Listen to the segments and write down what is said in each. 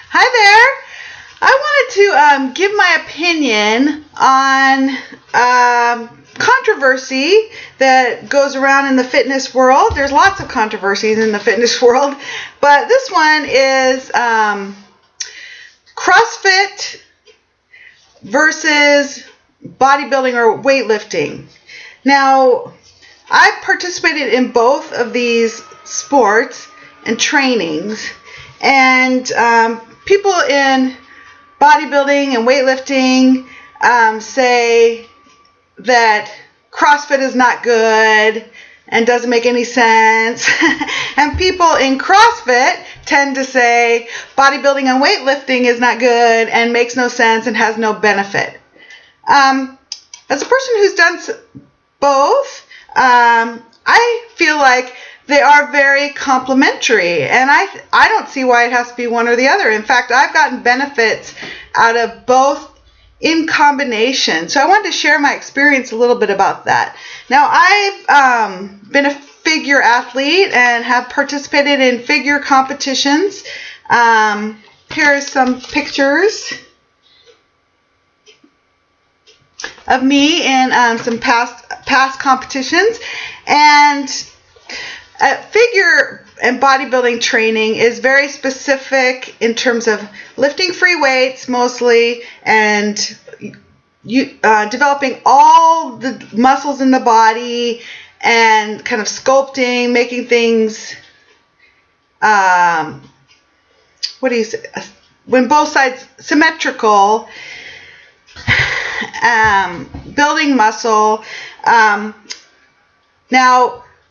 Hi there. I wanted to give my opinion on controversy that goes around in the fitness world. There's lots of controversies in the fitness world, but this one is CrossFit versus bodybuilding or weightlifting. Now, I've participated in both of these sports and trainings, and people in bodybuilding and weightlifting say that CrossFit is not good and doesn't make any sense. And people in CrossFit tend to say bodybuilding and weightlifting is not good and makes no sense and has no benefit. As a person who's done both, I feel like they are very complementary, and I don't see why it has to be one or the other. In fact, I've gotten benefits out of both in combination. So I wanted to share my experience a little bit about that. Now, I've been a figure athlete and have participated in figure competitions. Here are some pictures of me in some past competitions. And figure and bodybuilding training is very specific in terms of lifting free weights mostly, and developing all the muscles in the body and kind of sculpting, making things, when both sides symmetrical, building muscle. Now,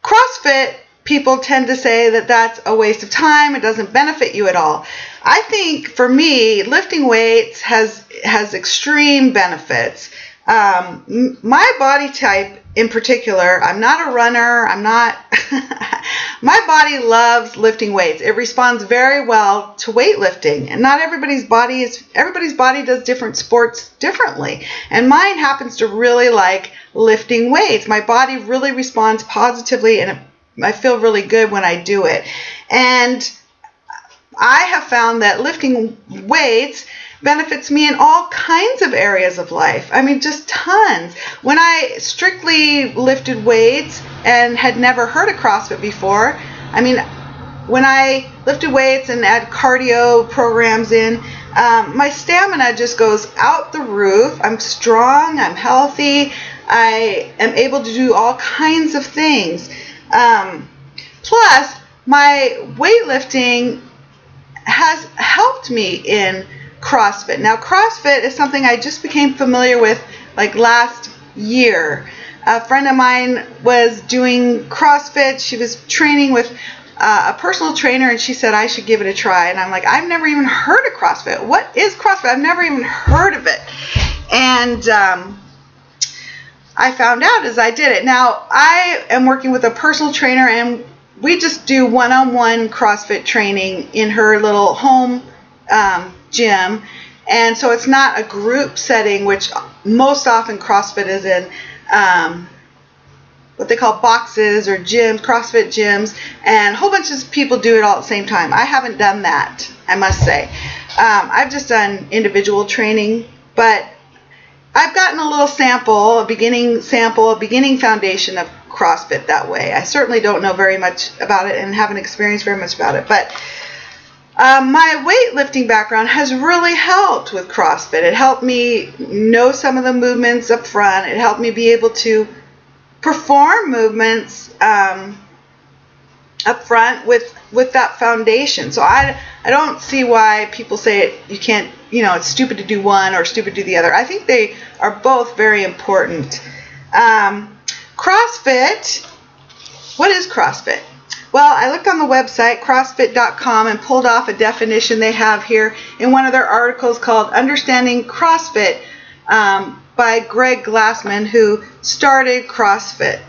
CrossFit people tend to say that that's a waste of time. It doesn't benefit you at all. I think for me, lifting weights has extreme benefits. My body type in particular, I'm not a runner. My body loves lifting weights. It responds very well to weightlifting, and not everybody's body does different sports differently. And mine happens to really like lifting weights. My body really responds positively, and I feel really good when I do it. And I have found that lifting weights benefits me in all kinds of areas of life. I mean, just tons. When I strictly lifted weights and had never heard of CrossFit before, when I lifted weights and add cardio programs in, my stamina just goes out the roof. I'm strong, I'm healthy, I am able to do all kinds of things. Plus, my weightlifting has helped me in CrossFit. Now, CrossFit is something I just became familiar with like last year. A friend of mine was doing CrossFit. She was training with a personal trainer, and she said I should give it a try. And I'm like, I've never even heard of CrossFit. What is CrossFit? I've never even heard of it. And I found out as I did it. Now, I am working with a personal trainer, and we just do one-on-one CrossFit training in her little home gym. And so it's not a group setting, which most often CrossFit is in what they call boxes or gyms, CrossFit gyms, and a whole bunch of people do it all at the same time. I haven't done that, I must say. I've just done individual training, but I've gotten a little sample, a beginning foundation of CrossFit that way. I certainly don't know very much about it and haven't experienced very much about it, but my weightlifting background has really helped with CrossFit. It helped me know some of the movements up front. It helped me be able to perform movements up front with that foundation. So I don't see why people say you can't, it's stupid to do one or stupid to do the other. I think they are both very important. CrossFit, what is CrossFit? Well, I looked on the website, crossfit.com, and pulled off a definition they have here in one of their articles called Understanding CrossFit by Greg Glassman, who started CrossFit.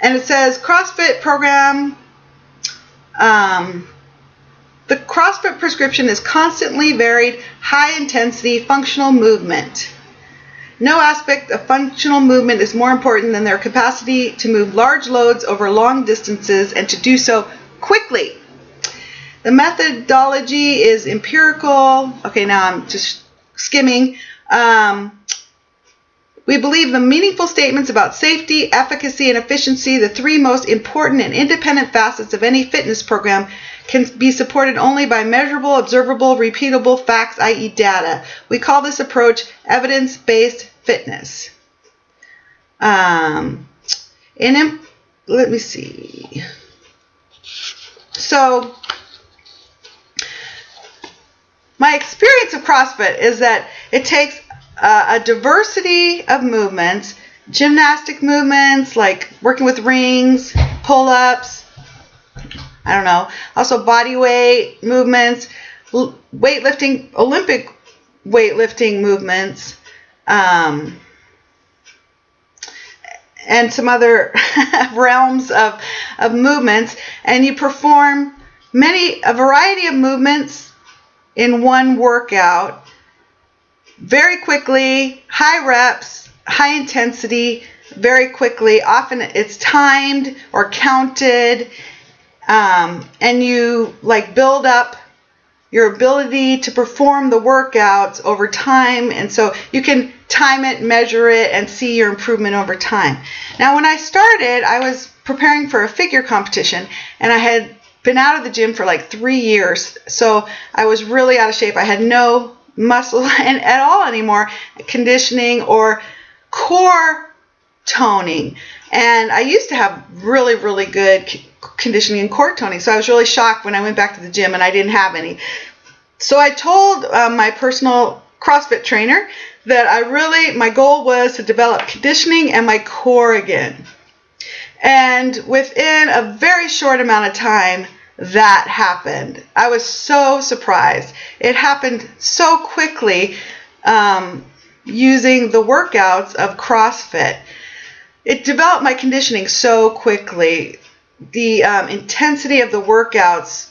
And it says, CrossFit program, the CrossFit prescription is constantly varied, high-intensity functional movement. No aspect of functional movement is more important than their capacity to move large loads over long distances and to do so quickly. The methodology is empirical. Okay, now I'm just skimming. We believe the meaningful statements about safety, efficacy, and efficiency, the three most important and independent facets of any fitness program, can be supported only by measurable, observable, repeatable facts, i.e. data. We call this approach evidence-based fitness. Let me see. So, my experience of CrossFit is that it takes a diversity of movements, gymnastic movements like working with rings, pull-ups, also body weight movements, weightlifting, Olympic weightlifting movements, and some other realms of movements, and you perform a variety of movements in one workout very quickly, high reps, high intensity, very quickly. Often it's timed or counted, and you build up your ability to perform the workouts over time, and so you can time it, measure it, and see your improvement over time. Now, when I started, I was preparing for a figure competition, and I had been out of the gym for 3 years, so I was really out of shape. I had no muscle at all anymore, conditioning or core toning, and I used to have really, really good conditioning and core toning, so I was really shocked when I went back to the gym and I didn't have any. So I told my personal CrossFit trainer that my goal was to develop conditioning and my core again. And within a very short amount of time, that happened. I was so surprised. It happened so quickly using the workouts of CrossFit. It developed my conditioning so quickly. The intensity of the workouts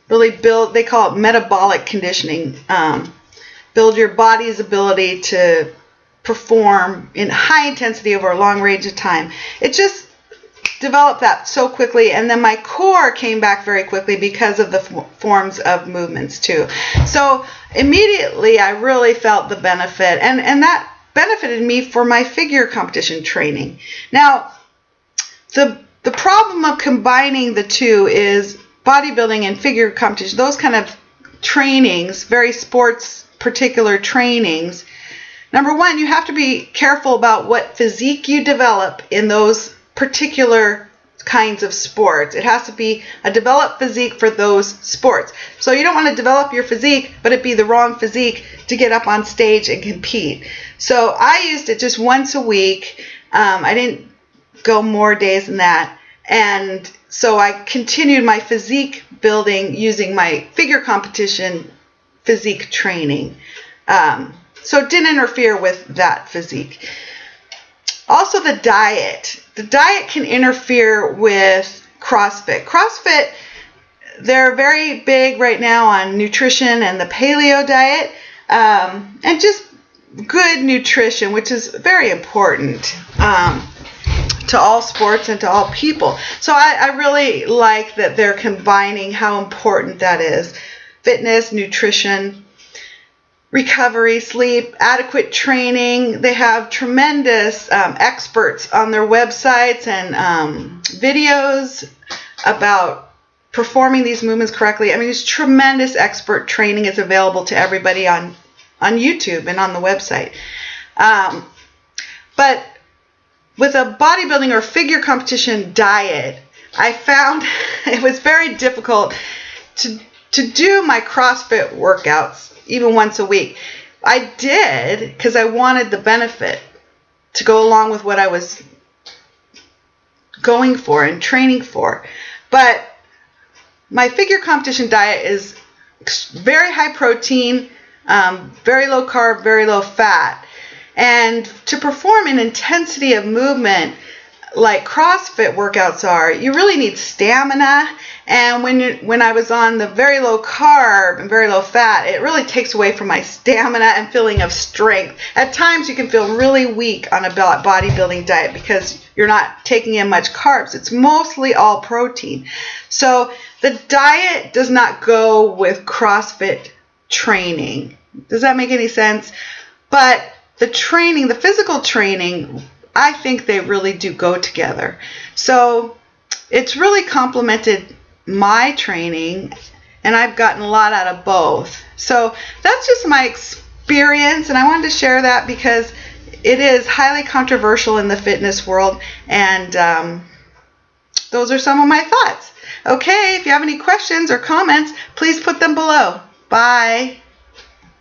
really they call it metabolic conditioning, build your body's ability to perform in high intensity over a long range of time. It just developed that so quickly, and then my core came back very quickly because of the forms of movements too. So immediately I really felt the benefit, and that benefited me for my figure competition training. Now, the problem of combining the two is bodybuilding and figure competition, those kind of trainings, very sports particular trainings. Number one, you have to be careful about what physique you develop in those particular kinds of sports. It has to be a developed physique for those sports. So you don't want to develop your physique, but it be the wrong physique to get up on stage and compete. So I used it just once a week. I didn't go more days than that. And so I continued my physique building using my figure competition physique training. So it didn't interfere with that physique. Also, the diet. The diet can interfere with CrossFit. CrossFit, they're very big right now on nutrition and the paleo diet, and just good nutrition, which is very important to all sports and to all people. So I really like that they're combining how important that is. Fitness, nutrition, recovery, sleep, adequate training. They have tremendous experts on their websites and videos about performing these movements correctly. I mean, this tremendous expert training is available to everybody on YouTube and on the website. But with a bodybuilding or figure competition diet, I found it was very difficult to do my CrossFit workouts even once a week. I did because I wanted the benefit to go along with what I was going for and training for. But my figure competition diet is very high protein, very low carb, very low fat. And to perform an intensity of movement like CrossFit workouts are, you really need stamina. And when I was on the very low carb and very low fat, it really takes away from my stamina and feeling of strength. At times you can feel really weak on a bodybuilding diet because you're not taking in much carbs. It's mostly all protein. So The diet does not go with CrossFit training. Does that make any sense? But the training, the physical training, I think they really do go together. So it's really complemented my training, and I've gotten a lot out of both. So that's just my experience, and I wanted to share that because it is highly controversial in the fitness world, and those are some of my thoughts. Okay, if you have any questions or comments, please put them below. Bye.